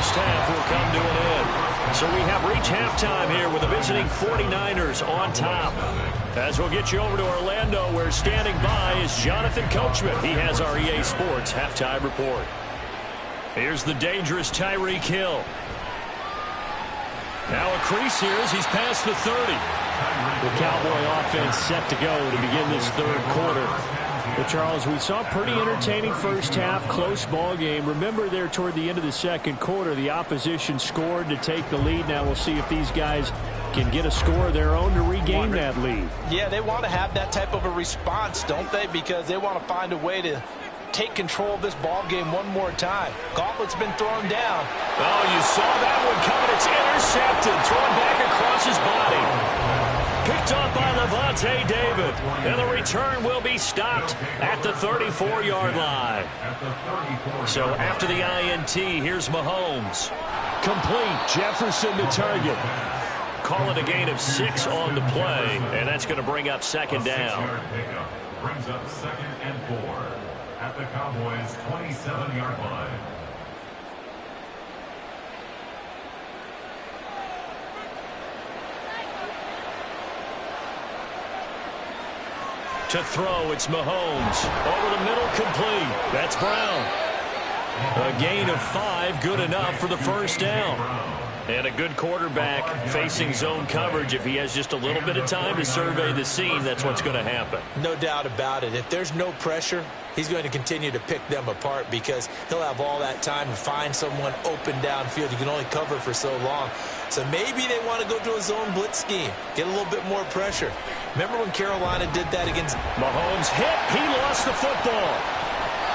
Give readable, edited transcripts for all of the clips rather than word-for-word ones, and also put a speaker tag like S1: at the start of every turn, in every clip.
S1: first half will come to an end. So we have reached halftime here with the visiting 49ers on top. As we'll get you over to Orlando, where standing by is Jonathan Coachman. He has our EA Sports halftime report. Here's the dangerous Tyreek Hill. Now a crease here as he's past the 30.
S2: The Cowboy offense set to go to begin this third quarter. But Charles, we saw a pretty entertaining first half, close ball game. Remember there toward the end of the second quarter, the opposition scored to take the lead. Now we'll see if these guys can get a score of their own to regain that lead.
S3: Yeah, they want to have that type of a response, don't they? Because they want to find a way to take control of this ball game one more time. Gauntlet's been thrown down.
S1: Oh, you saw that one coming. It's intercepted. Thrown back across his body. Picked up by Levante David. And the return will be stopped at the 34-yard line. So after the INT, here's Mahomes.
S2: Complete. Jefferson to target.
S1: Call it a gain of 6 on the play. And that's going to bring up second down.
S4: Brings up 2nd and 4 at the Cowboys' 27-yard line.
S1: To throw, it's Mahomes. Over the middle, complete. That's Brown. A gain of 5, good enough for the first down. And a good quarterback facing zone coverage. If he has just a little bit of time to survey the scene, that's what's going to happen.
S3: No doubt about it. If there's no pressure, he's going to continue to pick them apart because he'll have all that time to find someone open downfield. He can only cover for so long. So maybe they want to go to a zone blitz scheme, get a little bit more pressure. Remember when Carolina did that against
S1: Mahomes? Hit. He lost the football.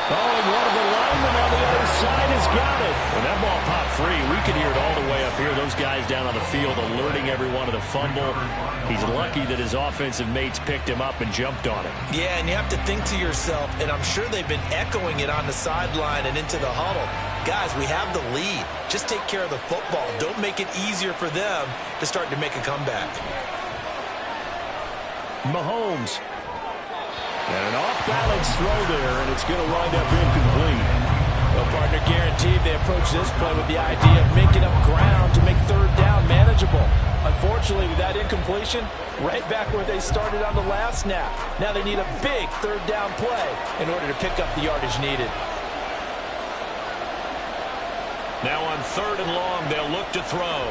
S1: Oh, and one of the linemen on the other side has got it. When that ball popped free, we could hear it all the way up here. Those guys down on the field alerting everyone of the fumble. He's lucky that his offensive mates picked him up and jumped on it.
S3: Yeah, and you have to think to yourself, and I'm sure they've been echoing it on the sideline and into the huddle. Guys, we have the lead. Just take care of the football. Don't make it easier for them to start to make a comeback.
S2: Mahomes. And an off-balance throw there, and it's going to wind up incomplete.
S3: Well, partner, guaranteed they approach this play with the idea of making up ground to make third down manageable. Unfortunately, with that incompletion, right back where they started on the last snap. Now they need a big third down play in order to pick up the yardage needed.
S1: Now on 3rd and long, they'll look to throw.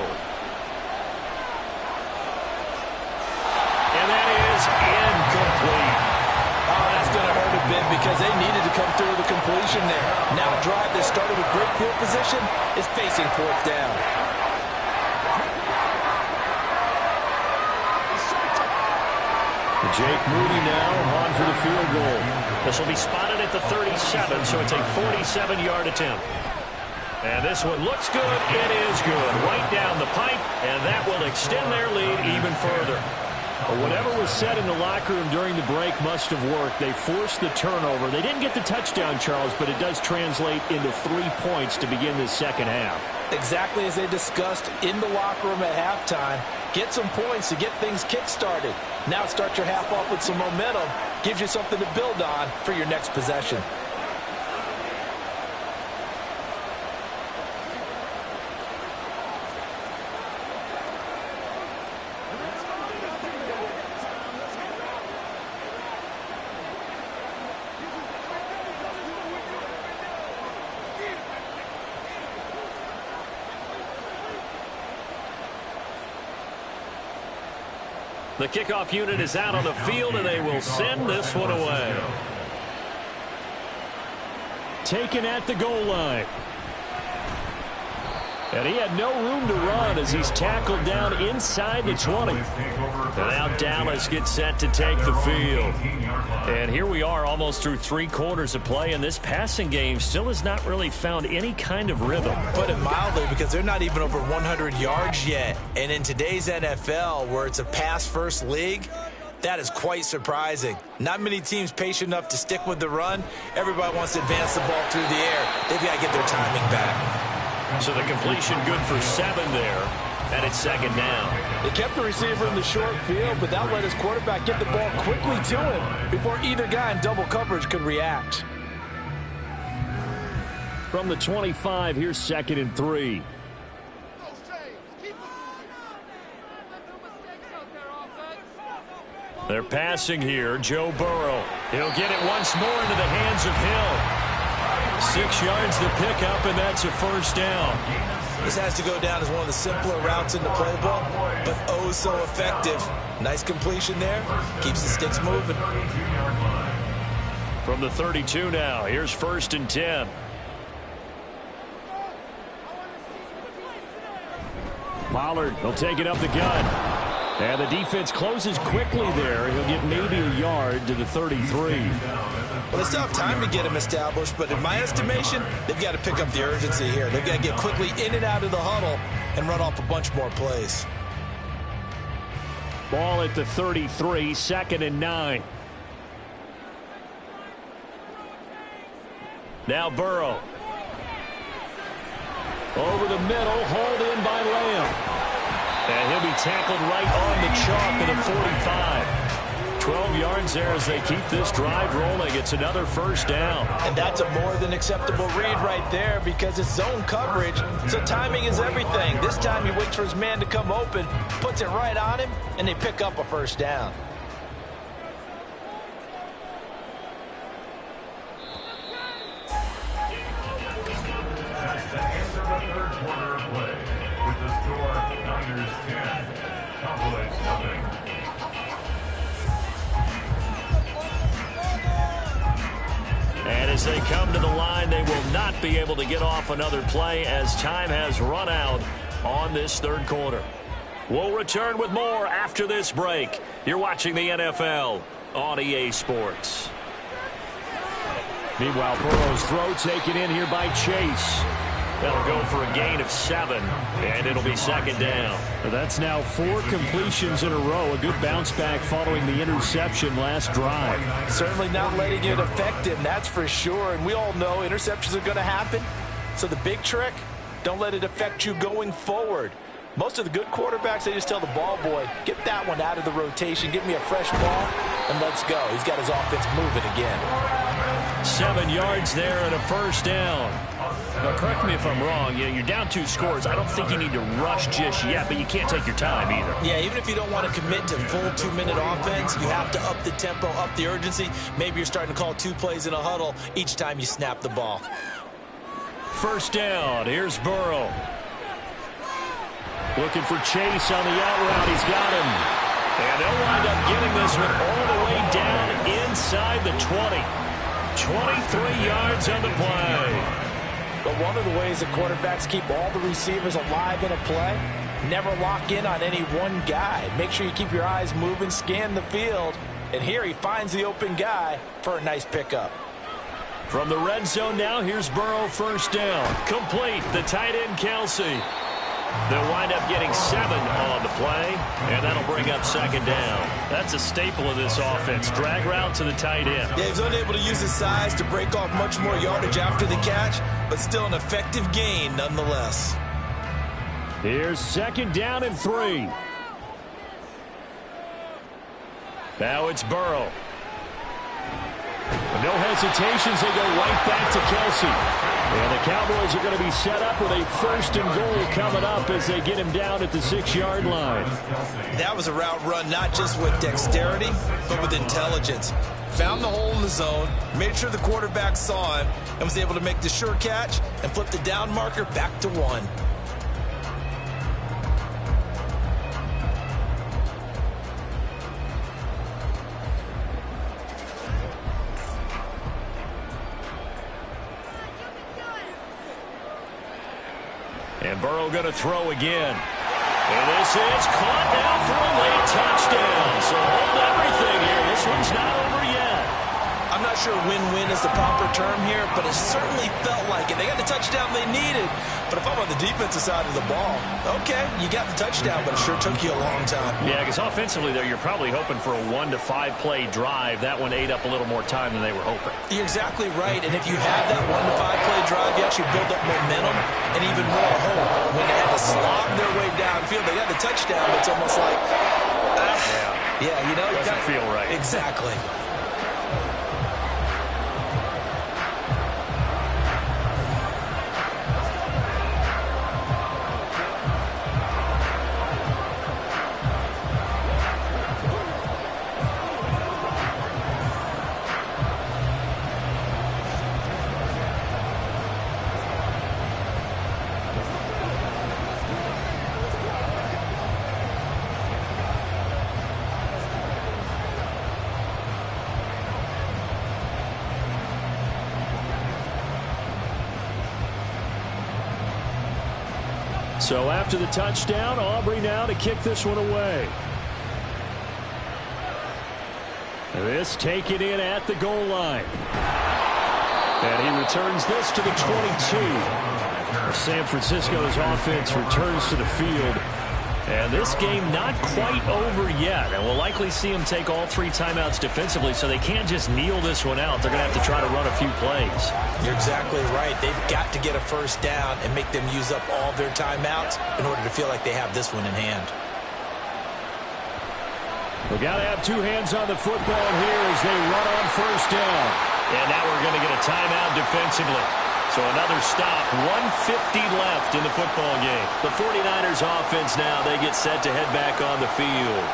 S1: And that is incomplete.
S3: Oh, that's going to hurt a bit because they needed to come through the completion there. Now a drive that started with great field position is facing 4th down.
S2: Jake Moody now on for the field goal.
S1: This will be spotted at the 37, so it's a 47-yard attempt. And this one looks good. It is good. Right down the pipe, and that will extend their lead even further.
S2: Well, whatever was said in the locker room during the break must have worked. They forced the turnover. They didn't get the touchdown, Charles, but it does translate into 3 points to begin this second half.
S3: Exactly as they discussed in the locker room at halftime. Get some points to get things kick-started. Now start your half off with some momentum. Gives you something to build on for your next possession.
S1: The kickoff unit is out on the field, and they will send this one away.
S2: Taken at the goal line. And he had no room to run as he's tackled down inside the 20.
S1: And now Dallas gets set to take the field. And here we are almost through 3 quarters of play, and this passing game still has not really found any kind of rhythm.
S3: Put it mildly, because they're not even over 100 yards yet. And in today's NFL, where it's a pass-first league, that is quite surprising. Not many teams patient enough to stick with the run. Everybody wants to advance the ball through the air. They've got to get their timing back.
S1: So the completion good for 7 there, and it's second down.
S3: They kept the receiver in the short field, but that let his quarterback get the ball quickly to him before either guy in double coverage could react.
S2: From the 25, here's 2nd and 3.
S1: They're passing here. Joe Burrow. He'll get it once more into the hands of Hill. 6 yards to pick up, and that's a first down.
S3: This has to go down as one of the simpler routes in the playbook, but oh so effective. Nice completion there. Keeps the sticks moving.
S1: From the 32 now, here's 1st and 10.
S2: Pollard will take it up the gun. And the defense closes quickly there. He'll get maybe a yard to the 33.
S3: Well, they still have time to get him established, but in my estimation, they've got to pick up the urgency here. They've got to get quickly in and out of the huddle and run off a bunch more plays.
S2: Ball at the 33, 2nd and 9.
S1: Now Burrow.
S2: Over the middle, hauled in by Lamb.
S1: And he'll be tackled right on the chalk at the 45. 12 yards there as they keep this drive rolling. It's another first down.
S3: And that's a more than acceptable read right there because it's zone coverage, so timing is everything. This time he waits for his man to come open, puts it right on him, and they pick up a first down.
S4: That's the end of the third quarter of play. With the score, Niners 10, Cowboys nothing.
S1: And as they come to the line, they will not be able to get off another play as time has run out on this third quarter. We'll return with more after this break. You're watching the NFL on EA Sports.
S2: Meanwhile, Burrow's throw taken in here by Chase.
S1: That'll go for a gain of 7, and it'll be 2nd down.
S2: That's now 4 completions in a row. A good bounce back following the interception last drive.
S3: Certainly not letting it affect him, that's for sure. And we all know interceptions are going to happen. So the big trick, don't let it affect you going forward. Most of the good quarterbacks, they just tell the ball boy, get that one out of the rotation, give me a fresh ball, and let's go. He's got his offense moving again.
S1: 7 yards there and a first down. Now, correct me if I'm wrong. You're down 2 scores. I don't think you need to rush just yet, but you can't take your time either.
S3: Yeah, even if you don't want to commit to full 2-minute offense, you have to up the tempo, up the urgency. Maybe you're starting to call 2 plays in a huddle each time you snap the ball.
S1: First down. Here's Burrow.
S2: Looking for Chase on the out route. He's got him.
S1: And they'll wind up getting this one all the way down inside the 20. 23 yards on the play.
S3: But one of the ways that quarterbacks keep all the receivers alive in a play, never lock in on any one guy. Make sure you keep your eyes moving, scan the field. And here he finds the open guy for a nice pickup.
S1: From the red zone now, here's Burrow, first down. Complete, the tight end Kelsey. They'll wind up getting 7 on the play, and that'll bring up 2nd down. That's a staple of this offense. Drag route to the tight end.
S3: Yeah, he's unable to use his size to break off much more yardage after the catch, but still an effective gain nonetheless.
S2: Here's 2nd down and 3.
S1: Now it's Burrow.
S2: No hesitations, they go right back to Kelsey. And the Cowboys are going to be set up with a 1st and goal coming up as they get him down at the 6-yard line.
S3: That was a route run not just with dexterity, but with intelligence. Found the hole in the zone, made sure the quarterback saw him, and was able to make the sure catch and flip the down marker back to 1.
S1: And Burrow going to throw again. And this is caught now for a late touchdown. So hold everything here. This one's not over yet.
S3: I'm not sure win-win is the proper term here, but it certainly felt like it. They got the touchdown they needed. But if I'm on the defensive side of the ball, okay, you got the touchdown, but it sure took you a long time.
S1: Yeah, because offensively there, you're probably hoping for a 1 to 5 play drive. That one ate up a little more time than they were hoping.
S3: You're exactly right. And if you have that 1 to 5 play drive, you actually build up momentum and even more hope. When they had to slog their way downfield, they got the touchdown, but it's almost like, yeah, you know.
S1: Doesn't feel right.
S3: Exactly.
S2: So after the touchdown, Aubrey now to kick this one away. This taken in at the goal line. And he returns this to the 22. San Francisco's offense returns to the field. And this game not quite over yet. And we'll likely see them take all 3 timeouts defensively, so they can't just kneel this one out. They're going to have to try to run a few plays.
S3: You're exactly right. They've got to get a first down and make them use up all their timeouts in order to feel like they have this one in hand.
S2: We've got to have 2 hands on the football here as they run on first down. And now we're going to get a timeout defensively. So another stop, 1:50 left in the football game. The 49ers offense now, they get set to head back on the field.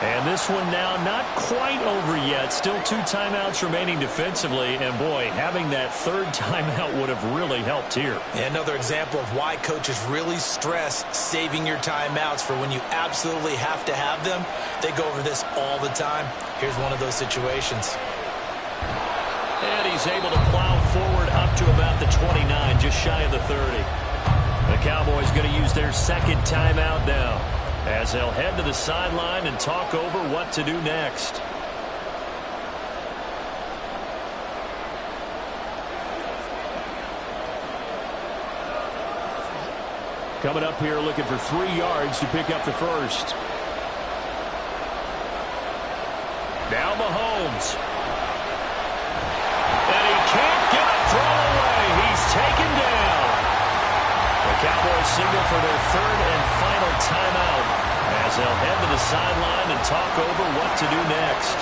S2: And this one now not quite over yet. Still 2 timeouts remaining defensively. And boy, having that 3rd timeout would have really helped here.
S3: Another example of why coaches really stress saving your timeouts for when you absolutely have to have them. They go over this all the time. Here's one of those situations.
S2: And he's able to plow forward up to about the 29, just shy of the 30. The Cowboys going to use their 2nd timeout now, as they'll head to the sideline and talk over what to do next. Coming up here looking for 3 yards to pick up the first. Now Mahomes. And he can't get a throw away. He's taken down. The Cowboys signal for their 3rd and final timeout as they'll head to the sideline and talk over what to do next.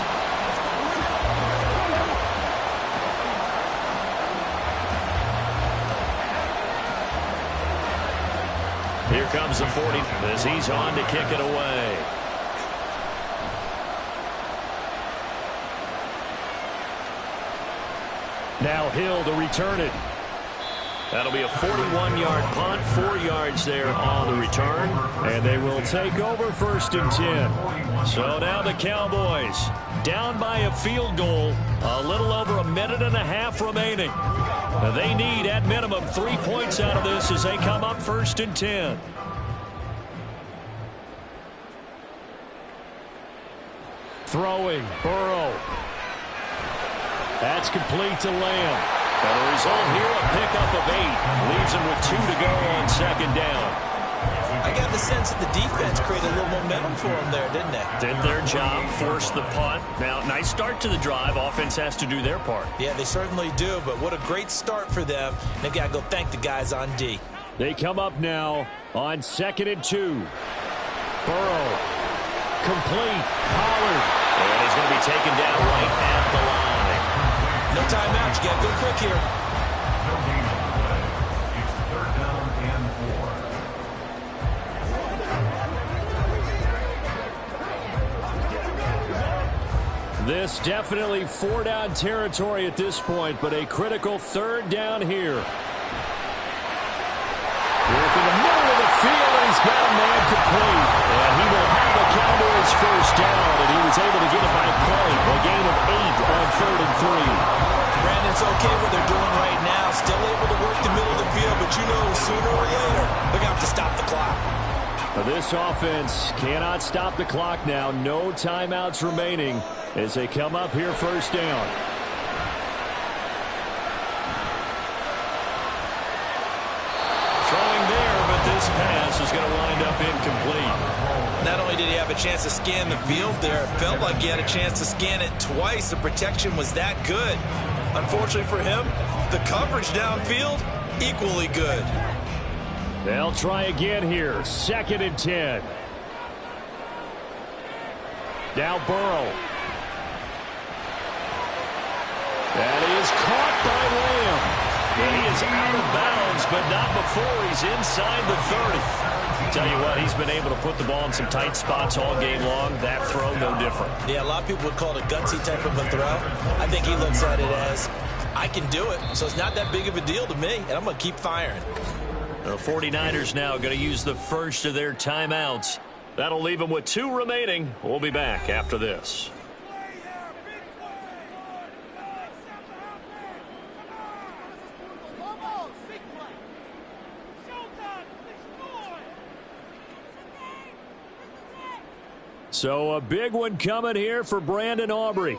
S2: Here comes the 40 as he's on to kick it away. Now Hill to return it. That'll be a 41-yard punt, 4 yards there on the return. And they will take over 1st and 10. So now the Cowboys down by a field goal. A little over a minute and a half remaining. They need at minimum 3 points out of this as they come up 1st and 10. Throwing, Burrow. That's complete to Lamb. And the result here, a pickup of 8. Leaves him with 2 to go on 2nd down.
S3: I got the sense that the defense created a little momentum for them there, didn't they?
S2: Did their job, forced the punt. Now, nice start to the drive. Offense has to do their part.
S3: Yeah, they certainly do, but what a great start for them. They've got to go thank the guys on D.
S2: They come up now on 2nd and 2. Burrow. Complete. Pollard. And he's going to be taken down right at the line.
S3: No timeouts. You got to go quick here.
S4: No gain on the play. It's 3rd down and 4.
S2: This definitely 4-down territory at this point, but a critical 3rd down here. Work in the middle of the field, and he's got a man complete. And he will have a Cowboys 1st down, and he was able to get it by play. A gain of 8 on 3rd and 3.
S3: Brandon, it's okay what they're doing right now. Still able to work the middle of the field, but you know sooner or later they're going to have to stop the clock.
S2: This offense cannot stop the clock now. No timeouts remaining as they come up here 1st down. Throwing there, but this pass is going to wind up incomplete.
S3: Not only did he have a chance to scan the field there, it felt like he had a chance to scan it twice. The protection was that good. Unfortunately for him, the coverage downfield, equally good.
S2: They'll try again here. 2nd and 10. Now Burrow. That is caught by Lamb. And he is out of bounds, but not before he's inside the 30. Tell you what, he's been able to put the ball in some tight spots all game long. That throw, no different.
S3: Yeah, a lot of people would call it a gutsy type of a throw. I think he looks at it as, I can do it, so it's not that big of a deal to me, and I'm going to keep firing.
S2: The 49ers now going to use the first of their timeouts. That'll leave them with 2 remaining. We'll be back after this. So a big one coming here for Brandon Aubrey.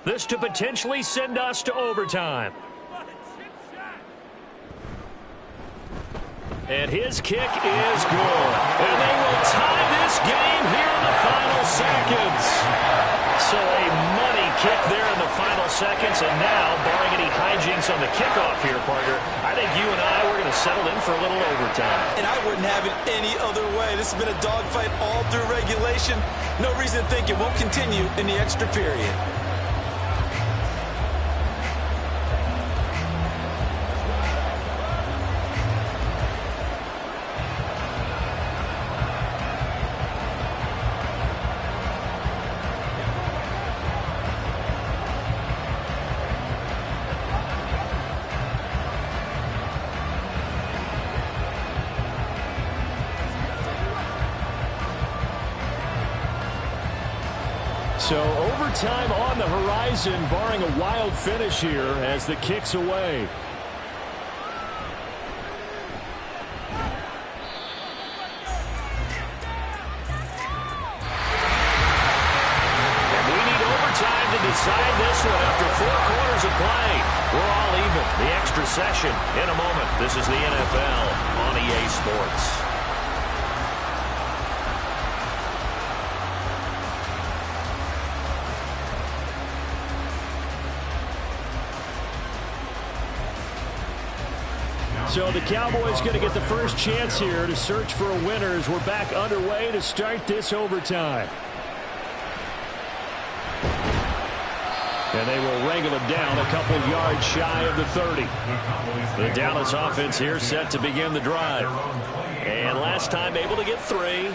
S1: This to potentially send us to overtime. And his kick is good. And they will tie this game here in the final seconds. So a money kick there in the final seconds. And now, barring any hijinks on the kickoff here, partner, I think you and I, we're going to settle in for a little overtime.
S3: And I wouldn't have it any other way. This has been a dogfight all through regulation. No reason to think it won't continue in the extra period.
S2: So overtime on the horizon, barring a wild finish here as the kick's away.
S1: And we need overtime to decide this one after 4 quarters of play. We're all even. The extra session in a moment. This is the NFL on EA Sports.
S2: So the Cowboys going to get the first chance here to search for a winner as we're back underway to start this overtime. And they will wrangle him down a couple yards shy of the 30. The Dallas offense here set to begin the drive.
S1: And last time able to get 3.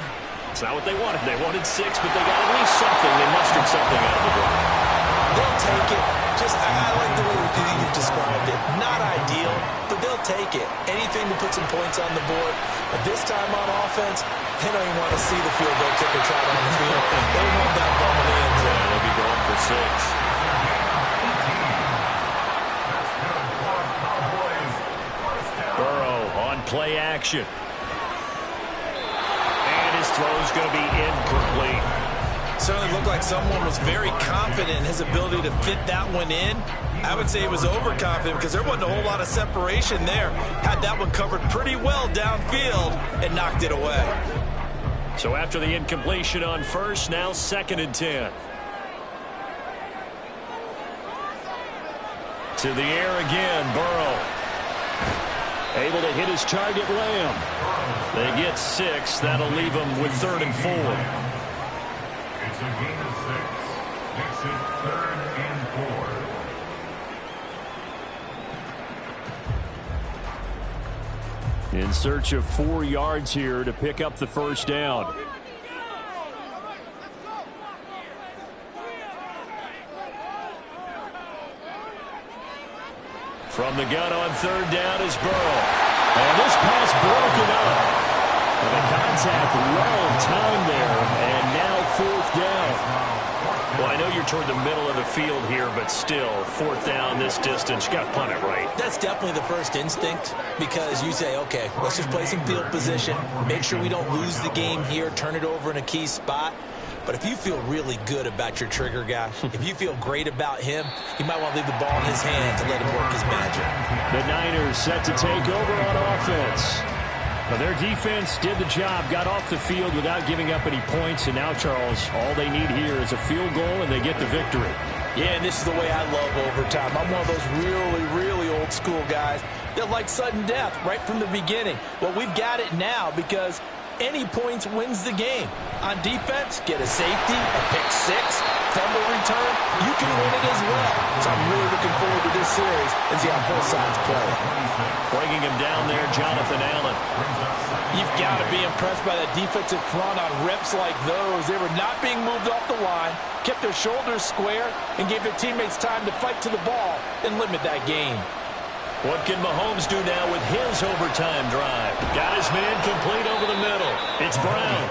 S1: It's not what they wanted. They wanted 6, but they got at least something. They mustered something out of the drive.
S3: They'll take it. I like the way you've described it. Not ideal, but they'll take it. Anything to put some points on the board. But this time on offense, they don't even want to see the field goal kicker try on the field. They want that ball in the end zone.
S1: They'll be going for 6. Burrow on play action. And his throw's going to be incomplete.
S3: Certainly looked like someone was very confident in his ability to fit that one in. I would say he was overconfident because there wasn't a whole lot of separation there. Had that one covered pretty well downfield and knocked it away.
S1: So after the incompletion on first, now 2nd and 10. To the air again, Burrow. Able to hit his target, Lamb. They get 6. That'll leave them with 3rd and 4.
S4: It's a gain of 6. Makes it 3rd and 4.
S2: In search of 4 yards here to pick up the first down. From the gun on 3rd down is Burrow. And this pass broken up. And the contact well timed there. And now 4th down.
S1: Well, I know you're toward the middle of the field here, but still, 4th down this distance, you got to punt it right.
S3: That's definitely the first instinct because you say, okay, let's just play some field position, make sure we don't lose the game here, turn it over in a key spot. But if you feel really good about your trigger guy, if you feel great about him, you might want to leave the ball in his hands and let him work his magic.
S2: The Niners set to take over on offense. Well, their defense did the job, got off the field without giving up any points, and now, Charles, all they need here is a field goal, and they get the victory.
S3: Yeah, and this is the way I love overtime. I'm one of those really, really old school guys that like sudden death right from the beginning. Well, we've got it now because any points wins the game. On defense, get a safety, a pick 6, fumble return, you can win it as well. So I'm really looking forward to this series and see how both sides play.
S1: Bringing him down there, Jonathan Allen.
S3: You've got to be impressed by that defensive front on reps like those. They were not being moved off the line, kept their shoulders square, and gave their teammates time to fight to the ball and limit that game.
S1: What can Mahomes do now with his overtime drive? Got his man complete over the middle. It's Brown.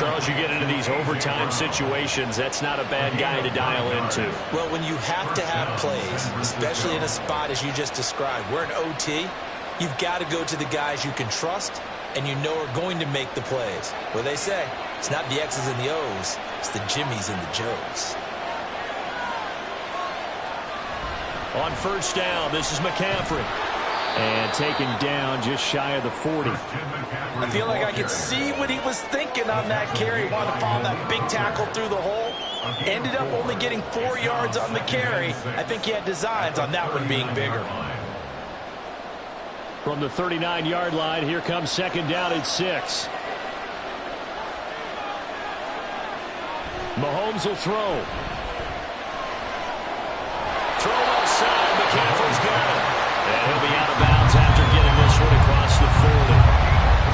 S1: Charles, you get into these overtime situations, that's not a bad guy to dial into.
S3: Well, when you have to have plays, especially in a spot as you just described, we're in OT, you've got to go to the guys you can trust and you know are going to make the plays. What they say, it's not the X's and the O's, it's the Jimmys and the Joes.
S2: On first down, this is McCaffrey. And taken down just shy of the 40.
S3: I feel like I could see what he was thinking on that carry. He wanted to follow that big tackle through the hole. Ended up only getting 4 yards on the carry. I think he had designs on that one being bigger.
S2: From the 39-yard line, here comes second down at 6. Mahomes will throw. Throw outside. McCaffrey's got it. And he'll be out of bounds after getting this one across the 40.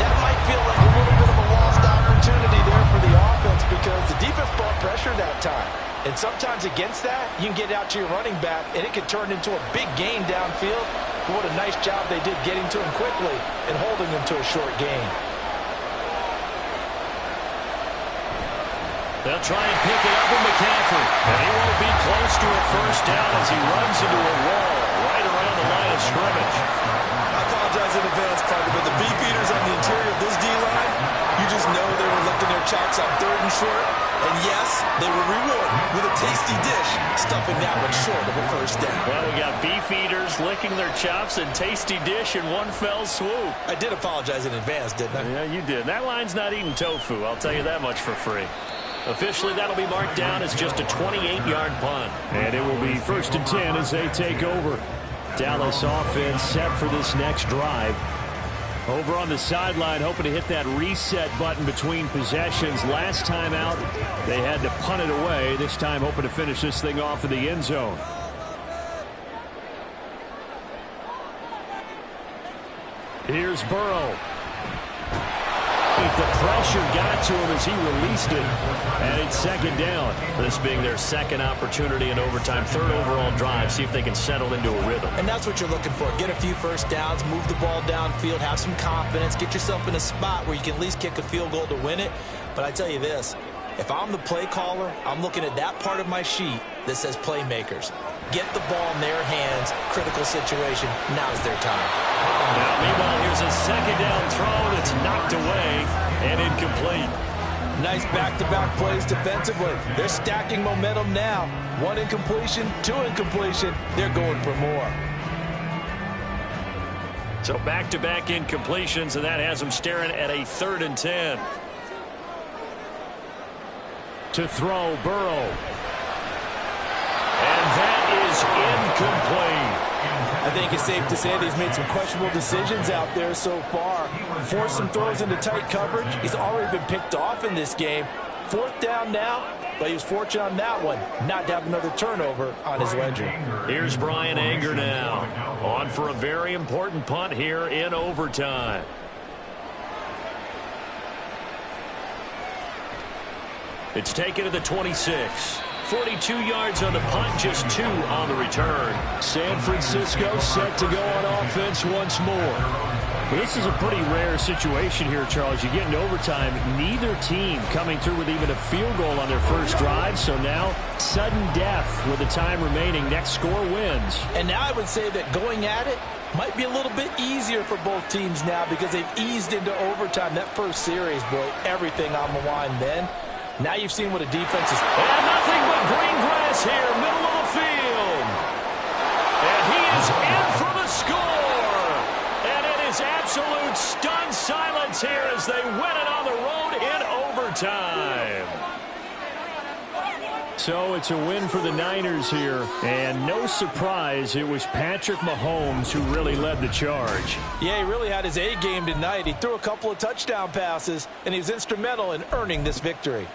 S3: That might feel like a little bit of a lost opportunity there for the offense because the defense brought pressure that time. And sometimes against that, you can get out to your running back, and it could turn into a big gain downfield. But what a nice job they did getting to him quickly and holding him to a short gain.
S2: They'll try and pick it up with McCaffrey. And he won't be close to a first down as he runs into a wall right around the line of scrimmage.
S3: I apologize in advance, partner, but the beefeaters on the interior of this D-line, you just know they were lifting their chops on 3rd and short. And yes, they were rewarded with a tasty dish, stuffing that one short of a first down.
S2: Well, we got beefeaters licking their chops and tasty dish in one fell swoop.
S3: I did apologize in advance, didn't I?
S2: Yeah, you did. That line's not eating tofu, I'll tell you that much for free. Officially, that'll be marked down as just a 28-yard punt. And it will be 1st and 10 as they take over. Dallas offense set for this next drive. Over on the sideline, hoping to hit that reset button between possessions. Last time out, they had to punt it away. This time, hoping to finish this thing off in the end zone. Here's Burrow. The pressure got to him as he released it. And it's second down. This being their second opportunity in overtime, 3rd overall drive. See if they can settle into a rhythm.
S3: And that's what you're looking for. Get a few first downs, move the ball downfield, have some confidence, get yourself in a spot where you can at least kick a field goal to win it. But I tell you this, if I'm the play caller, I'm looking at that part of my sheet that says playmakers. Get the ball in their hands, critical situation, now's their time.
S2: Now, meanwhile, here's a second down throw that's knocked away and incomplete.
S3: Nice back-to-back plays defensively. They're stacking momentum now. 1 incompletion, 2 incompletion. They're going for more.
S2: So back-to-back incompletions, and that has them staring at a 3rd and 10. To throw, Burrow. And that is incomplete.
S3: I think it's safe to say that he's made some questionable decisions out there so far. Forced some throws into tight coverage. He's already been picked off in this game. 4th down now, but he was fortunate on that one not to have another turnover on his ledger.
S2: Here's Brian Anger now, on for a very important punt here in overtime. It's taken to the 26. 42 yards on the punt, just 2 on the return. San Francisco set to go on offense once more. But this is a pretty rare situation here, Charles. You get into overtime, neither team coming through with even a field goal on their first drive. So now, sudden death with the time remaining. Next score wins.
S3: And now I would say that going at it might be a little bit easier for both teams now because they've eased into overtime. That first series, boy, everything on the line then. Now you've seen what a defense is.
S2: And nothing but green grass here, middle of the field. And he is in for the score. And it is absolute stunned silence here as they win it on the road in overtime. So it's a win for the Niners here. And no surprise, it was Patrick Mahomes who really led the charge.
S3: Yeah, he really had his A game tonight. He threw a couple of touchdown passes, and he was instrumental in earning this victory.